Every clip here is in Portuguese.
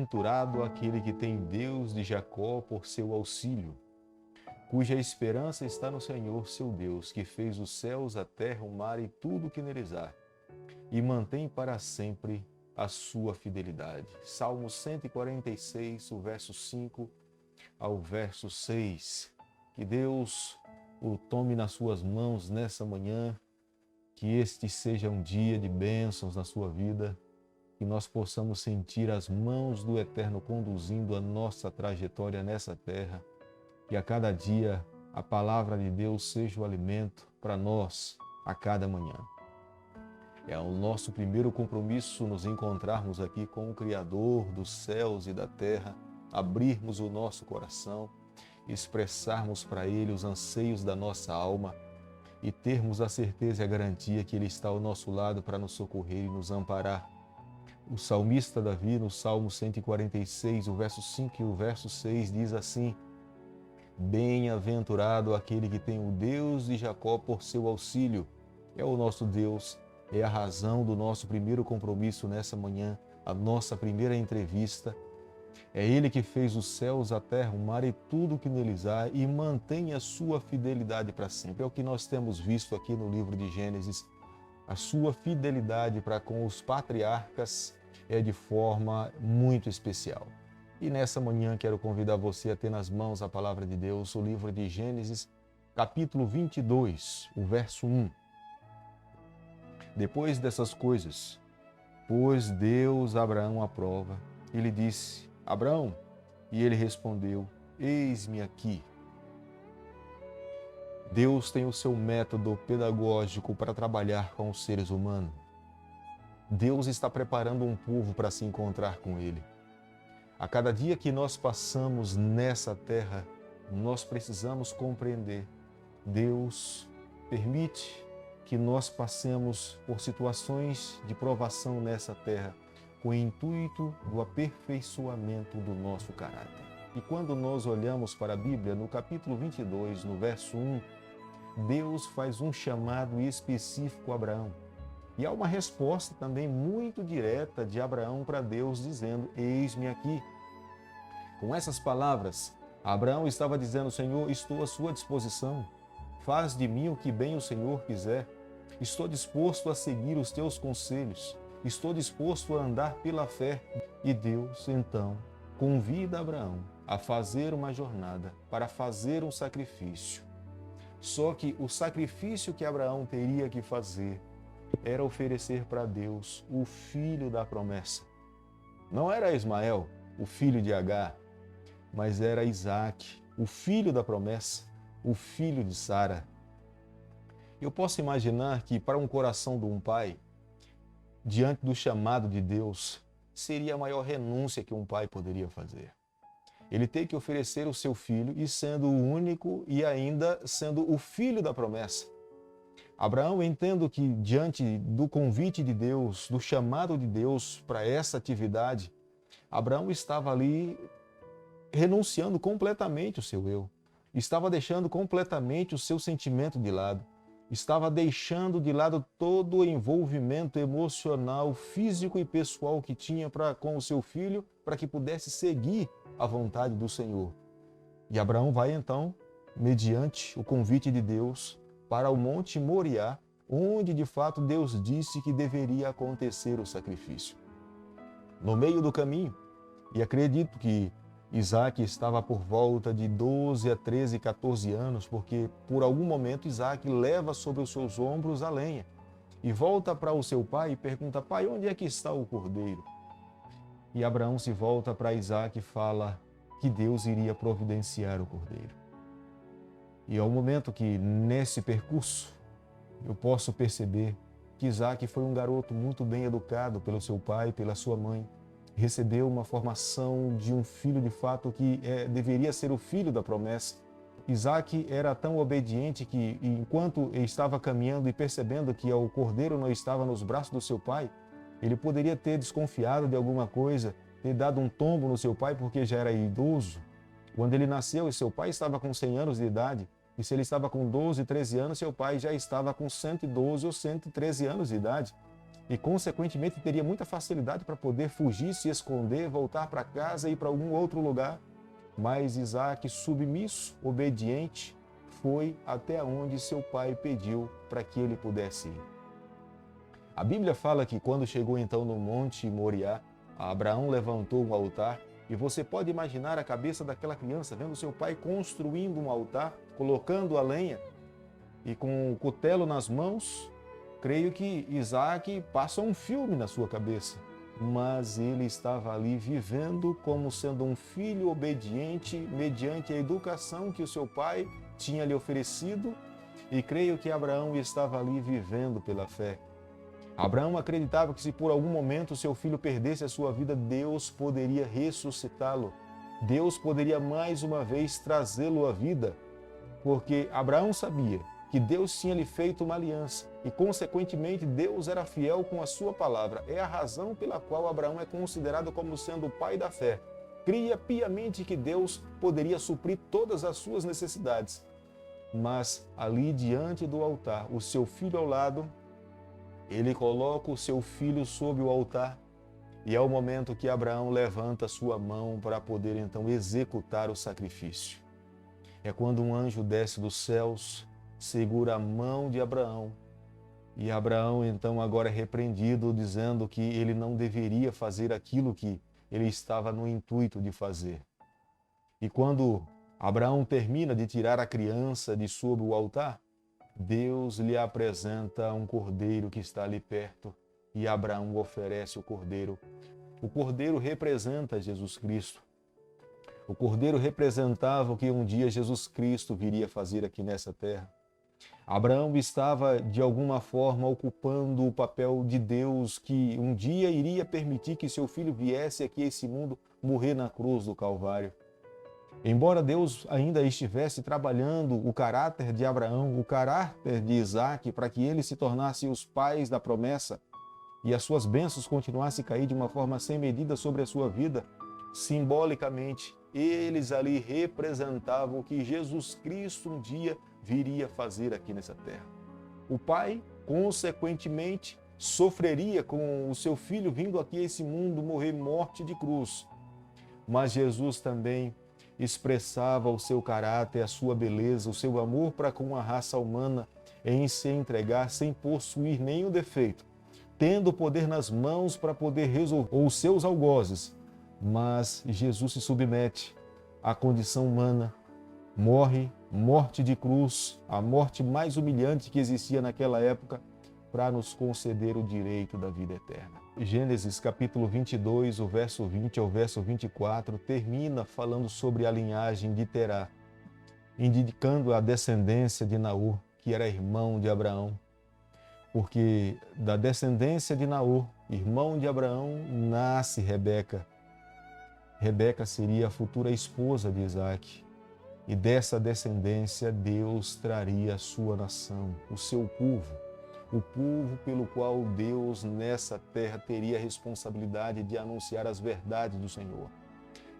Bem-aventurado aquele que tem Deus de Jacó por seu auxílio, cuja esperança está no Senhor seu Deus, que fez os céus, a terra, o mar e tudo o que neles há, e mantém para sempre a sua fidelidade. Salmo 146, o verso 5 ao verso 6. Que Deus o tome nas suas mãos nessa manhã, que este seja um dia de bênçãos na sua vida, que nós possamos sentir as mãos do Eterno conduzindo a nossa trajetória nessa terra, que a cada dia a palavra de Deus seja o alimento para nós a cada manhã. É o nosso primeiro compromisso nos encontrarmos aqui com o Criador dos céus e da terra, abrirmos o nosso coração, expressarmos para Ele os anseios da nossa alma e termos a certeza e a garantia que Ele está ao nosso lado para nos socorrer e nos amparar. O salmista Davi, no Salmo 146, o verso 5 e o verso 6, diz assim: Bem-aventurado aquele que tem o Deus de Jacó por seu auxílio. É o nosso Deus, é a razão do nosso primeiro compromisso nessa manhã, a nossa primeira entrevista. É Ele que fez os céus, a terra, o mar e tudo o que neles há e mantém a sua fidelidade para sempre. É o que nós temos visto aqui no livro de Gênesis. A sua fidelidade para com os patriarcas é de forma muito especial. E nessa manhã quero convidar você a ter nas mãos a palavra de Deus, o livro de Gênesis, capítulo 22, o verso 1. Depois dessas coisas, pôs Deus Abraão à prova e lhe disse: Abraão, e ele respondeu: Eis-me aqui. Deus tem o seu método pedagógico para trabalhar com os seres humanos. Deus está preparando um povo para se encontrar com Ele. A cada dia que nós passamos nessa terra, nós precisamos compreender. Deus permite que nós passemos por situações de provação nessa terra, com o intuito do aperfeiçoamento do nosso caráter. E quando nós olhamos para a Bíblia, no capítulo 22, no verso 1, Deus faz um chamado específico a Abraão. E há uma resposta também muito direta de Abraão para Deus, dizendo: Eis-me aqui. Com essas palavras, Abraão estava dizendo: Senhor, estou à sua disposição. Faz de mim o que bem o Senhor quiser. Estou disposto a seguir os teus conselhos. Estou disposto a andar pela fé. E Deus, então, convida Abraão a fazer uma jornada para fazer um sacrifício. Só que o sacrifício que Abraão teria que fazer era oferecer para Deus o filho da promessa. Não era Ismael, o filho de Agar, mas era Isaque, o filho da promessa, o filho de Sara. Eu posso imaginar que para um coração de um pai, diante do chamado de Deus, seria a maior renúncia que um pai poderia fazer. Ele tem que oferecer o seu filho e sendo o único e ainda sendo o filho da promessa. Abraão, entendo que diante do convite de Deus, do chamado de Deus para essa atividade, Abraão estava ali renunciando completamente o seu eu. Estava deixando completamente o seu sentimento de lado. Estava deixando de lado todo o envolvimento emocional, físico e pessoal que tinha com o seu filho, para que pudesse seguir a vontade do Senhor. E Abraão vai então, mediante o convite de Deus, para o Monte Moriá, onde de fato Deus disse que deveria acontecer o sacrifício. No meio do caminho, e acredito que Isaque estava por volta de 12 a 13, 14 anos, porque por algum momento Isaque leva sobre os seus ombros a lenha e volta para o seu pai e pergunta: pai, onde é que está o cordeiro? E Abraão se volta para Isaque e fala que Deus iria providenciar o cordeiro. E é o momento que nesse percurso eu posso perceber que Isaque foi um garoto muito bem educado pelo seu pai, pela sua mãe. Recebeu uma formação de um filho de fato que deveria ser o filho da promessa. Isaque era tão obediente que, enquanto estava caminhando e percebendo que o cordeiro não estava nos braços do seu pai, ele poderia ter desconfiado de alguma coisa, ter dado um tombo no seu pai porque já era idoso. Quando ele nasceu, seu pai estava com 100 anos de idade, e se ele estava com 12, 13 anos, seu pai já estava com 112 ou 113 anos de idade. e, consequentemente, teria muita facilidade para poder fugir, se esconder, voltar para casa e ir para algum outro lugar. Mas Isaac, submisso, obediente, foi até onde seu pai pediu para que ele pudesse ir. A Bíblia fala que quando chegou então no Monte Moriá, Abraão levantou um altar, e você pode imaginar a cabeça daquela criança vendo seu pai construindo um altar, colocando a lenha e com o cutelo nas mãos. Creio que Isaac passa um filme na sua cabeça, mas ele estava ali vivendo como sendo um filho obediente mediante a educação que o seu pai tinha lhe oferecido, e creio que Abraão estava ali vivendo pela fé. Abraão acreditava que se por algum momento seu filho perdesse a sua vida, Deus poderia ressuscitá-lo. Deus poderia mais uma vez trazê-lo à vida, porque Abraão sabia que Deus tinha lhe feito uma aliança e, consequentemente, Deus era fiel com a sua palavra. É a razão pela qual Abraão é considerado como sendo o pai da fé. Cria piamente que Deus poderia suprir todas as suas necessidades. Mas ali diante do altar, o seu filho ao lado, ele coloca o seu filho sob o altar, e é o momento que Abraão levanta sua mão para poder então executar o sacrifício. É quando um anjo desce dos céus, segura a mão de Abraão, e Abraão então agora é repreendido, dizendo que ele não deveria fazer aquilo que ele estava no intuito de fazer. E quando Abraão termina de tirar a criança de sob o altar, Deus lhe apresenta um cordeiro que está ali perto, e Abraão oferece o cordeiro. O cordeiro representa Jesus Cristo. O cordeiro representava o que um dia Jesus Cristo viria fazer aqui nessa terra. Abraão estava, de alguma forma, ocupando o papel de Deus, que um dia iria permitir que seu filho viesse aqui a esse mundo morrer na cruz do Calvário. Embora Deus ainda estivesse trabalhando o caráter de Abraão, o caráter de Isaac, para que eles se tornassem os pais da promessa e as suas bênçãos continuassem a cair de uma forma sem medida sobre a sua vida, simbolicamente, eles ali representavam o que Jesus Cristo um dia viria fazer aqui nessa terra. O pai, consequentemente, sofreria com o seu filho vindo aqui a esse mundo morrer morte de cruz. Mas Jesus também expressava o seu caráter, a sua beleza, o seu amor para com a raça humana em se entregar sem possuir nenhum defeito, tendo o poder nas mãos para poder resolver os seus algozes. Mas Jesus se submete à condição humana, morre, morte de cruz, a morte mais humilhante que existia naquela época, para nos conceder o direito da vida eterna. Gênesis capítulo 22, o verso 20 ao verso 24, termina falando sobre a linhagem de Terá, indicando a descendência de Naor, que era irmão de Abraão. Porque da descendência de Naor, irmão de Abraão, nasce Rebeca. Rebeca seria a futura esposa de Isaac. E dessa descendência Deus traria a sua nação, o seu povo, o povo pelo qual Deus nessa terra teria a responsabilidade de anunciar as verdades do Senhor.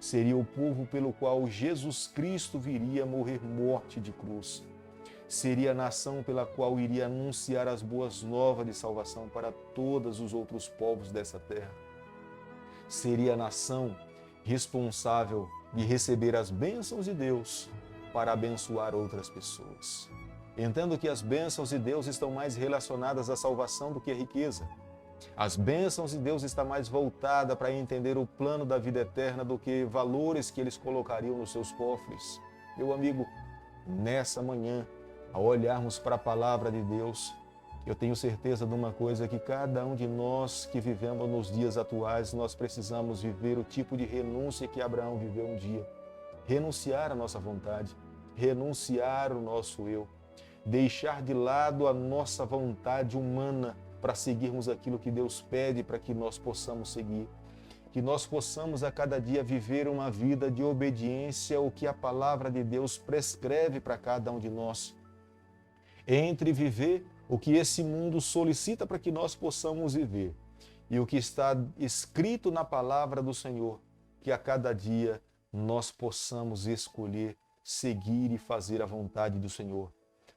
Seria o povo pelo qual Jesus Cristo viria morrer morte de cruz. Seria a nação pela qual iria anunciar as boas novas de salvação para todos os outros povos dessa terra. Seria a nação responsável de receber as bênçãos de Deus para abençoar outras pessoas. Entendo que as bênçãos de Deus estão mais relacionadas à salvação do que à riqueza. As bênçãos de Deus estão mais voltadas para entender o plano da vida eterna do que valores que eles colocariam nos seus cofres. Meu amigo, nessa manhã, ao olharmos para a palavra de Deus, eu tenho certeza de uma coisa, que cada um de nós que vivemos nos dias atuais, nós precisamos viver o tipo de renúncia que Abraão viveu um dia. Renunciar à nossa vontade, renunciar o nosso eu, deixar de lado a nossa vontade humana para seguirmos aquilo que Deus pede para que nós possamos seguir. Que nós possamos a cada dia viver uma vida de obediência ao que a palavra de Deus prescreve para cada um de nós. Entre viver o que esse mundo solicita para que nós possamos viver e o que está escrito na palavra do Senhor, que a cada dia nós possamos escolher seguir e fazer a vontade do Senhor.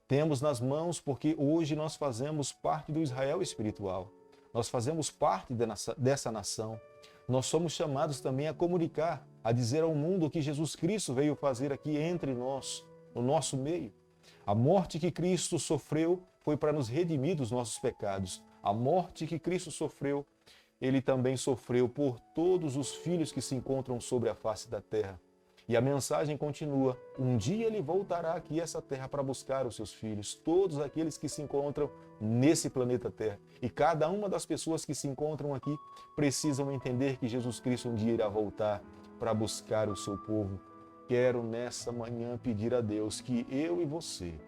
Temos nas mãos porque hoje nós fazemos parte do Israel espiritual. nós fazemos parte dessa nação. Nós somos chamados também a comunicar, a dizer ao mundo o que Jesus Cristo veio fazer aqui entre nós, no nosso meio. A morte que Cristo sofreu foi para nos redimir dos nossos pecados. A morte que Cristo sofreu, Ele também sofreu por todos os filhos que se encontram sobre a face da terra. E a mensagem continua: um dia Ele voltará aqui a essa terra para buscar os seus filhos, todos aqueles que se encontram nesse planeta Terra. E cada uma das pessoas que se encontram aqui precisam entender que Jesus Cristo um dia irá voltar para buscar o seu povo. Quero nessa manhã pedir a Deus que eu e você,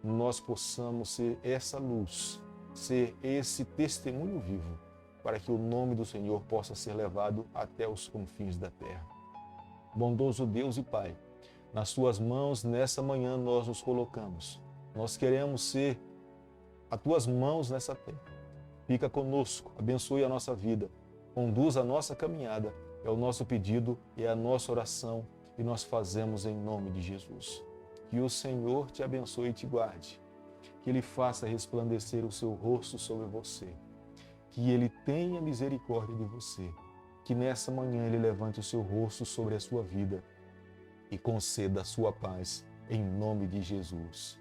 nós possamos ser essa luz, ser esse testemunho vivo, para que o nome do Senhor possa ser levado até os confins da terra. Bondoso Deus e Pai, nas Tuas mãos nessa manhã nós nos colocamos. Nós queremos ser as Tuas mãos nessa terra. Fica conosco, abençoe a nossa vida, conduz a nossa caminhada. É o nosso pedido, é a nossa oração e nós fazemos em nome de Jesus. Que o Senhor te abençoe e te guarde. Que Ele faça resplandecer o seu rosto sobre você. Que Ele tenha misericórdia de você. Que nessa manhã Ele levante o seu rosto sobre a sua vida e conceda a sua paz em nome de Jesus.